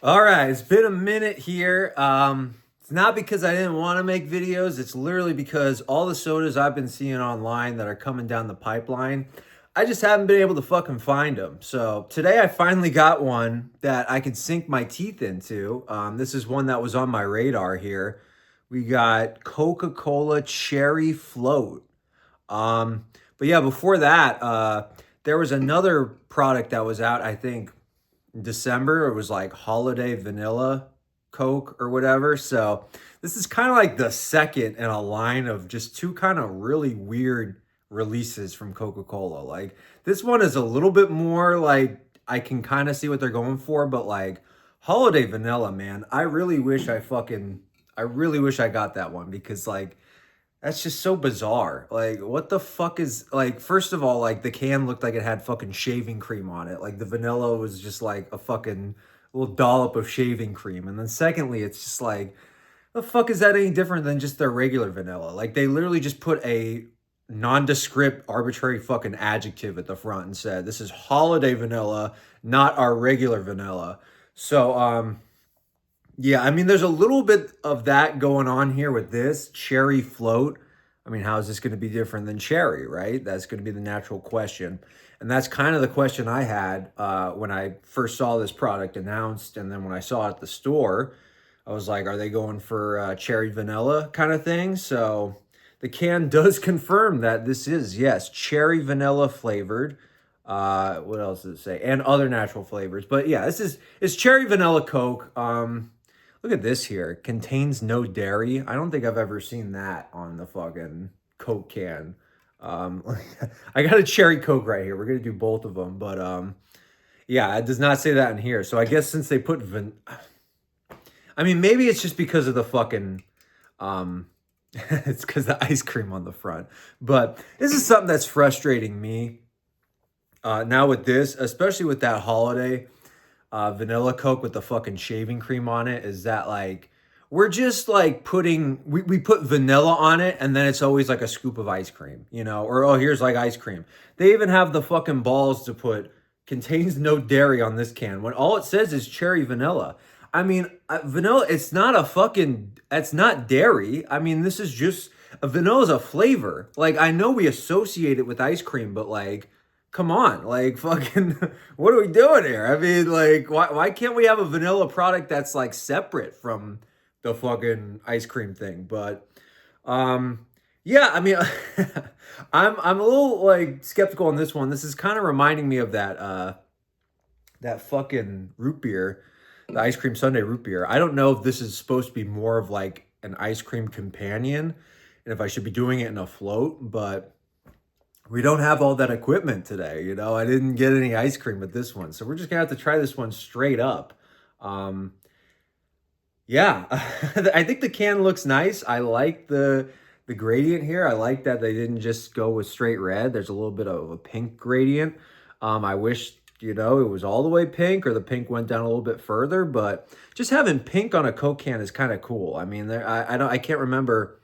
All right, it's been a minute here. It's not because I didn't want to make videos. It's literally because all the sodas I've been seeing online that are coming down the pipeline, I just haven't been able to fucking find them. So today I finally got one that I could sink my teeth into. This is one that was on my radar here. We got Coca-Cola Cherry Float. Um, but yeah, before that, there was another product that was out, I think December. It was like holiday vanilla Coke or whatever. So this is kind of like the second in a line of just two kind of really weird releases from Coca-Cola. Like this one is a little bit more like I can kind of see what they're going for, but like holiday vanilla, man, I really wish I got that one because like that's just so bizarre. Like, what the fuck is like? First of all, like the can looked like it had fucking shaving cream on it. Like the vanilla was just like a fucking little dollop of shaving cream. And then secondly, it's just like, the fuck is that any different than just their regular vanilla? Like they literally just put a nondescript, arbitrary fucking adjective at the front and said, "This is holiday vanilla, not our regular vanilla." So, yeah, I mean, there's a little bit of that going on here with this cherry float. I mean, how is this going to be different than cherry, right? That's going to be the natural question. And that's kind of the question I had when I first saw this product announced. And then when I saw it at the store, I was like, are they going for cherry vanilla kind of thing? So the can does confirm that this is, yes, cherry vanilla flavored. What else does it say? And other natural flavors. But yeah, this is it's cherry vanilla Coke. Look at this here. Contains no dairy. I don't think I've ever seen that on the fucking Coke can. Um, I got a cherry Coke right here. We're gonna do both of them, but yeah, it does not say that in here. So I guess since they put I mean, maybe it's just because of the fucking um, it's because the ice cream on the front. But this is something that's frustrating me now with this, especially with that holiday vanilla Coke with the fucking shaving cream on it, is that like we're just like we put vanilla on it and then it's always like a scoop of ice cream, you know, or oh, here's like ice cream. They even have the fucking balls to put contains no dairy on this can when all it says is cherry vanilla. I mean, vanilla, it's not dairy. I mean, this is just, vanilla is a flavor. Like, I know we associate it with ice cream, but like, come on, like fucking what are we doing here? I mean, like why can't we have a vanilla product that's like separate from the fucking ice cream thing? But um yeah, I mean I'm a little like skeptical on this one. This is kind of reminding me of that fucking root beer, the ice cream sundae root beer. I don't know if this is supposed to be more of like an ice cream companion and if I should be doing it in a float, but we don't have all that equipment today. You know, I didn't get any ice cream with this one. So we're just gonna have to try this one straight up. Um, yeah, I think the can looks nice. I like the gradient here. I like that they didn't just go with straight red. There's a little bit of a pink gradient. I wish, you know, it was all the way pink or the pink went down a little bit further, but just having pink on a Coke can is kind of cool. I mean, I can't remember.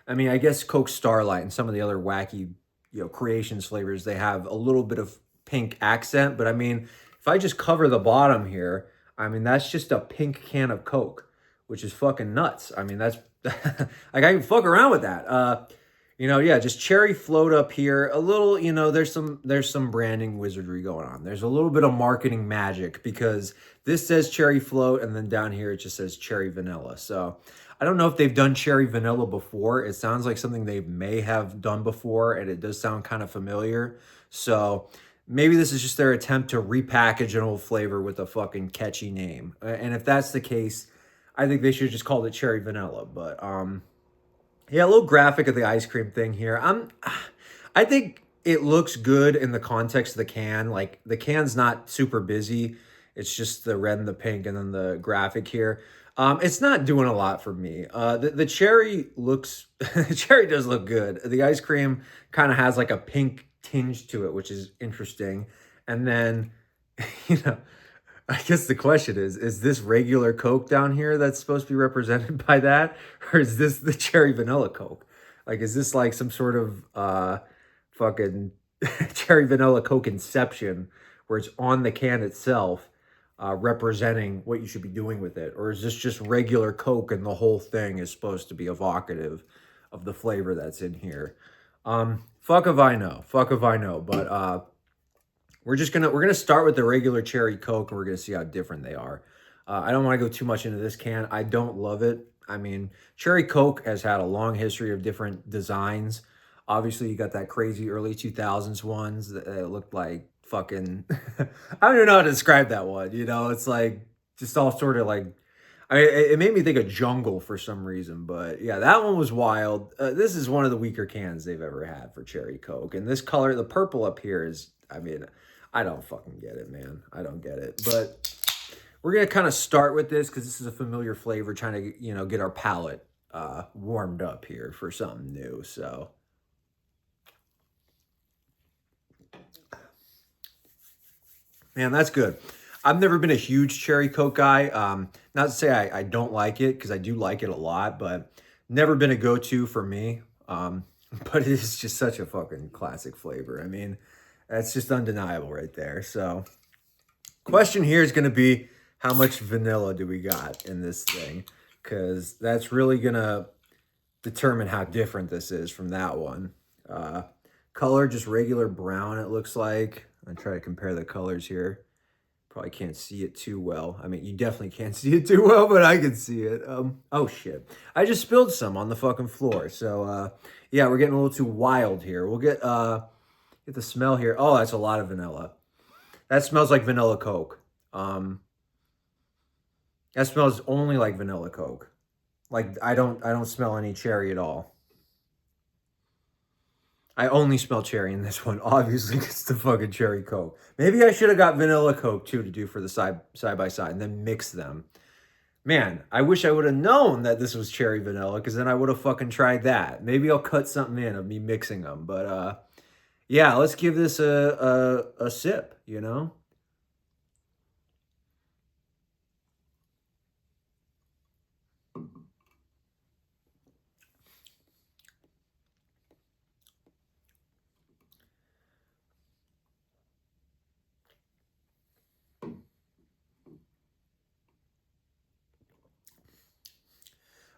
I mean, I guess Coke Starlight and some of the other wacky, you know, creations flavors, they have a little bit of pink accent. But I mean, if I just cover the bottom here, I mean, that's just a pink can of Coke, which is fucking nuts. I mean, that's like I can fuck around with that. You know, yeah, just cherry float up here. A little, you know, there's some branding wizardry going on. There's a little bit of marketing magic because this says cherry float and then down here it just says cherry vanilla. So I don't know if they've done cherry vanilla before. It sounds like something they may have done before, and it does sound kind of familiar. So maybe this is just their attempt to repackage an old flavor with a fucking catchy name. And if that's the case, I think they should just call it cherry vanilla. But yeah, a little graphic of the ice cream thing here. I think it looks good in the context of the can. Like the can's not super busy. It's just the red and the pink and then the graphic here. It's not doing a lot for me. The cherry looks, the cherry does look good. The ice cream kind of has like a pink tinge to it, which is interesting. And then, you know, I guess the question is this regular Coke down here that's supposed to be represented by that? Or is this the cherry vanilla Coke? Like, is this like some sort of fucking cherry vanilla Coke inception where it's on the can itself? representing what you should be doing with it? Or is this just regular Coke and the whole thing is supposed to be evocative of the flavor that's in here? Fuck if I know. Fuck if I know. But we're gonna start with the regular cherry Coke, and we're gonna see how different they are. I don't want to go too much into this can. I don't love it. I mean, cherry Coke has had a long history of different designs. Obviously, you got that crazy early 2000s ones that looked like fucking. I don't even know how to describe that one. You know, it's like just all sort of like. I mean, it made me think of Jungle for some reason, but yeah, that one was wild. This is one of the weaker cans they've ever had for cherry Coke, and this color, the purple up here is. I mean, I don't fucking get it, man. I don't get it, but. We're going to kind of start with this because this is a familiar flavor, trying to, get our palate warmed up here for something new. So, man, that's good. I've never been a huge cherry Coke guy. Not to say I don't like it, because I do like it a lot, but never been a go-to for me. But it is just such a fucking classic flavor. I mean, that's just undeniable right there. So, question here is going to be, how much vanilla do we got in this thing? Because that's really going to determine how different this is from that one. Color, just regular brown, it looks like. I'll try to compare the colors here. Probably can't see it too well. I mean, you definitely can't see it too well, but I can see it. Oh, shit. I just spilled some on the fucking floor. So, yeah, we're getting a little too wild here. We'll get the smell here. Oh, that's a lot of vanilla. That smells like vanilla Coke. That smells only like vanilla Coke. Like I don't smell any cherry at all. I only smell cherry in this one. Obviously, it's the fucking cherry Coke. Maybe I should have got vanilla Coke too to do for the side by side and then mix them. Man, I wish I would have known that this was cherry vanilla, because then I would have fucking tried that. Maybe I'll cut something in of me mixing them. But yeah, let's give this a sip,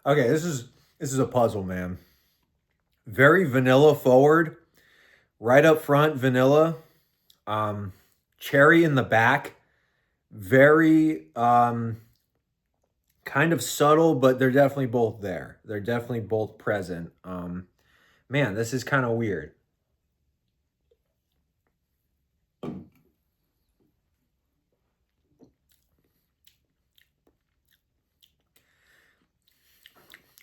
Okay, this is a puzzle, man. Very vanilla forward, right up front, vanilla. Um, Cherry in the back, very kind of subtle, but they're definitely both there. They're definitely both present. Man, this is kind of weird.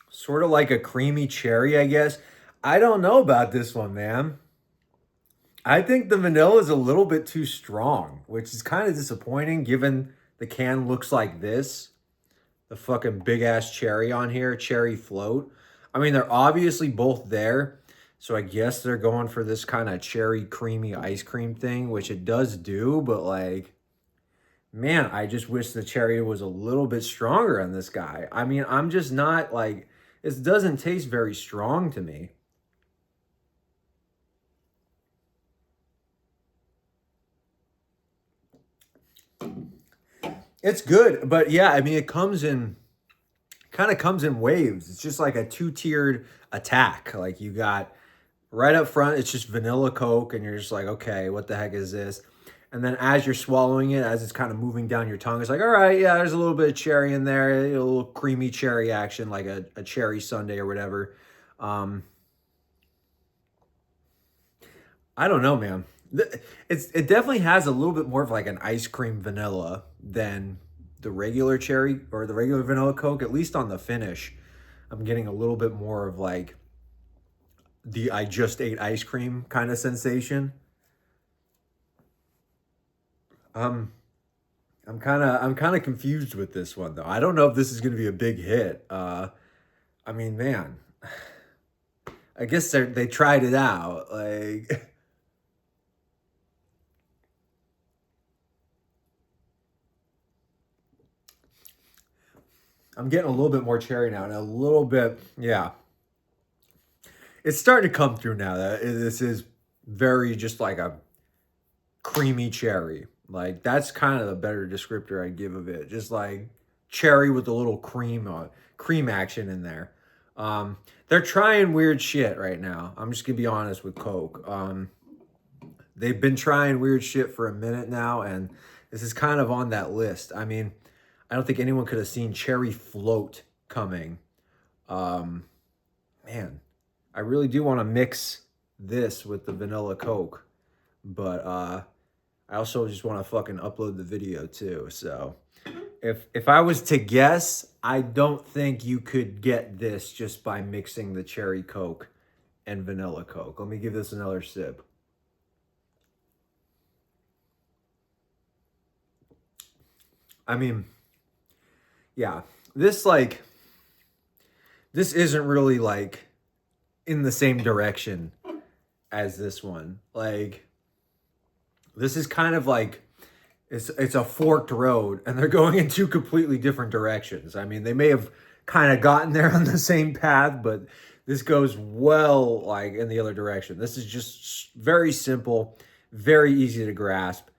Sort of like a creamy cherry, I guess. I don't know about this one, man. I think the vanilla is a little bit too strong, which is kind of disappointing given the can looks like this. The fucking big ass cherry on here, cherry float. I mean, they're obviously both there. So I guess they're going for this kind of cherry creamy ice cream thing, which it does do, but like, man, I just wish the cherry was a little bit stronger on this guy. I mean, I'm just not like, this doesn't taste very strong to me. It's good, but yeah, I mean, it comes in, kind of comes in waves. It's just like a two-tiered attack. Like you got right up front, it's just vanilla Coke, and you're just like, okay, what the heck is this? And then as you're swallowing it, as it's kind of moving down your tongue, it's like, all right, yeah, there's a little bit of cherry in there, a little creamy cherry action, like a cherry sundae or whatever. Um, I don't know, man. It definitely has a little bit more of like an ice cream vanilla than the regular cherry or the regular vanilla Coke, at least on the finish. I'm getting a little bit more of like the I just ate ice cream kind of sensation. Um, I'm kind of confused with this one though. I don't know if this is going to be a big hit. I mean, man, I guess they tried it out. Like, I'm getting a little bit more cherry now, and a little bit, yeah. It's starting to come through now. That this is very just like a creamy cherry. Like that's kind of the better descriptor I give of it. Just like cherry with a little cream action in there. They're trying weird shit right now. I'm just gonna be honest with Coke. They've been trying weird shit for a minute now, and this is kind of on that list. I mean, I don't think anyone could have seen cherry float coming. Um, Man, I really do want to mix this with the vanilla Coke, but I also just want to fucking upload the video too. So if I was to guess, I don't think you could get this just by mixing the cherry Coke and vanilla Coke. Let me give this another sip. I mean, yeah, this like this isn't really like in the same direction as this one. Like this is kind of like it's a forked road and they're going in two completely different directions. I mean, they may have kind of gotten there on the same path, but this goes well like in the other direction. This is just very simple, very easy to grasp,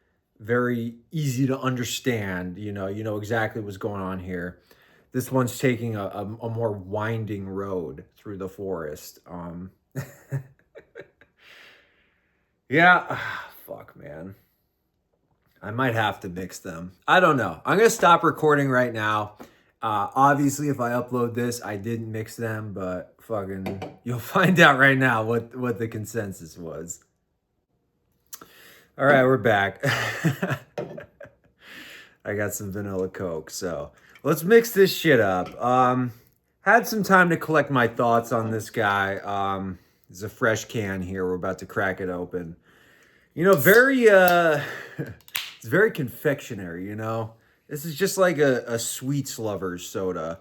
very easy to understand. You know exactly what's going on here. This one's taking a more winding road through the forest. Yeah, fuck, man. I might have to mix them. I don't know. I'm going to stop recording right now. Obviously, if I upload this, I didn't mix them, but fucking, you'll find out right now what the consensus was. All right, we're back. I got some vanilla Coke, so let's mix this shit up. Had some time to collect my thoughts on this guy. It's a fresh can here. We're about to crack it open. You know, very it's very confectionery, you know. This is just like a sweets lover's soda.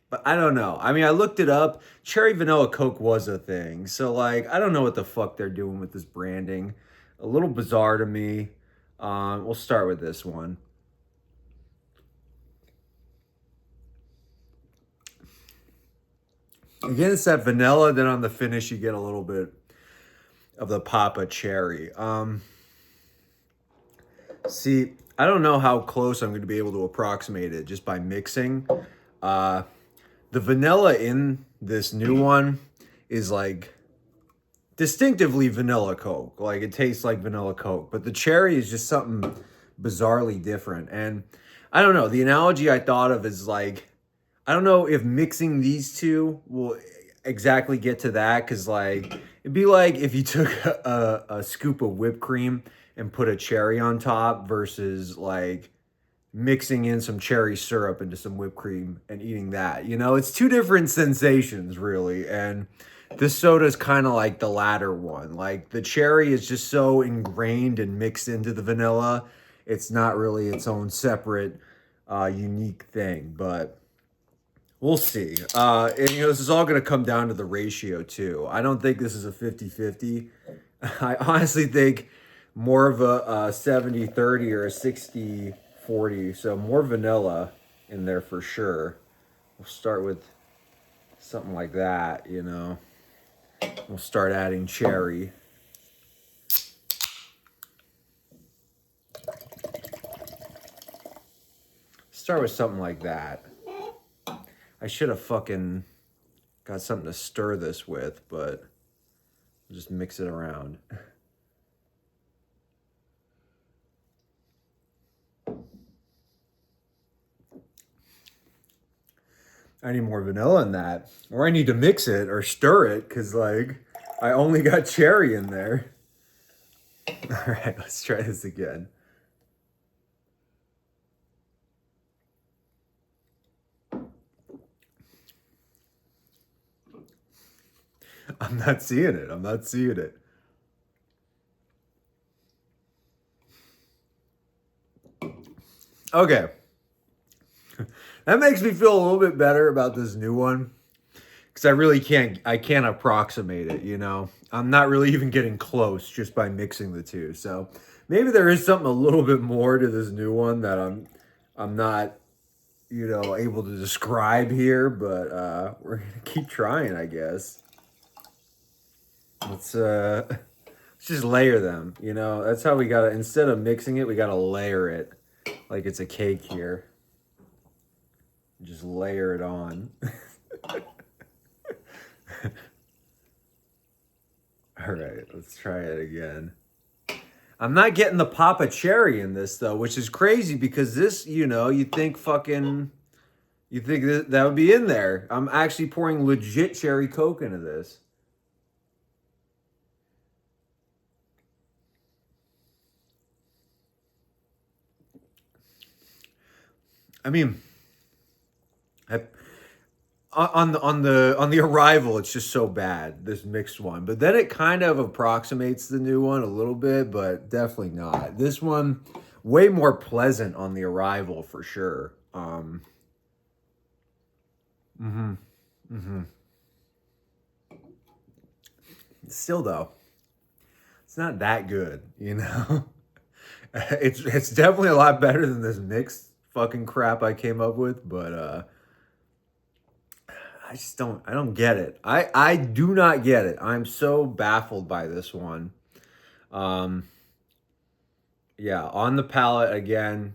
But I don't know. I mean, I looked it up. Cherry vanilla Coke was a thing. So like, I don't know what the fuck they're doing with this branding. A little bizarre to me. We'll start with this one. Again, it's that vanilla. Then on the finish, you get a little bit of the pop of cherry. See, I don't know how close I'm going to be able to approximate it just by mixing. The vanilla in this new one is like distinctively vanilla Coke. Like it tastes like vanilla Coke, but the cherry is just something bizarrely different. And I don't know, the analogy I thought of is like, I don't know if mixing these two will exactly get to that, because like it'd be like if you took a scoop of whipped cream and put a cherry on top versus like mixing in some cherry syrup into some whipped cream and eating that. You know, it's two different sensations really. And this soda is kind of like the latter one. Like the cherry is just so ingrained and mixed into the vanilla. It's not really its own separate, unique thing, but we'll see. And, you know, this is all going to come down to the ratio too. I don't think this is a 50-50. I honestly think more of a 70-30 or a 60-40. So more vanilla in there for sure. We'll start with something like that, you know. We'll start adding cherry. Start with something like that. I should have fucking got something to stir this with, but I'll just mix it around. I need more vanilla in that. Or I need to mix it or stir it, because like I only got cherry in there. All right, let's try this again. I'm not seeing it. I'm not seeing it. Okay. That makes me feel a little bit better about this new one. Because I can't approximate it, you know? I'm not really even getting close just by mixing the two. So maybe there is something a little bit more to this new one that I'm not, you know, able to describe here, but we're gonna keep trying, I guess. Let's just layer them, you know? That's how we gotta, instead of mixing it, we gotta layer it like it's a cake here. Just layer it on. All right, let's try it again. I'm not getting the Papa Cherry in this though, which is crazy because this, you know, you think that would be in there. I'm actually pouring legit cherry Coke into this. I mean, I, on the arrival, it's just so bad, this mixed one. But then it kind of approximates the new one a little bit, but definitely not. This one, way more pleasant on the arrival for sure. Mm-hmm. Mm-hmm. Still though, it's not that good, you know? It's definitely a lot better than this mixed fucking crap I came up with, but I don't get it. I do not get it. I'm so baffled by this one. Um yeah, on the palate again,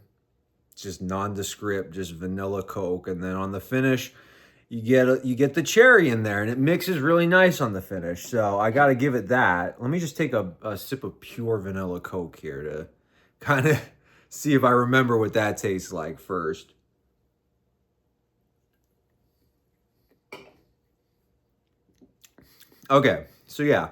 just nondescript, just vanilla Coke, and then on the finish, you get the cherry in there, and it mixes really nice on the finish. So I got to give it that. Let me just take a sip of pure vanilla Coke here to kind of see if I remember what that tastes like first. Okay, so yeah,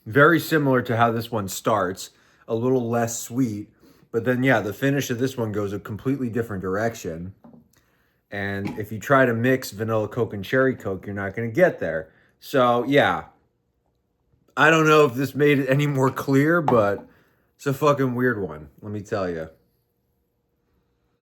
very similar to how this one starts, a little less sweet, but then yeah, the finish of this one goes a completely different direction. And if you try to mix vanilla Coke and cherry Coke, you're not going to get there. So yeah, I don't know if this made it any more clear, but it's a fucking weird one, let me tell you.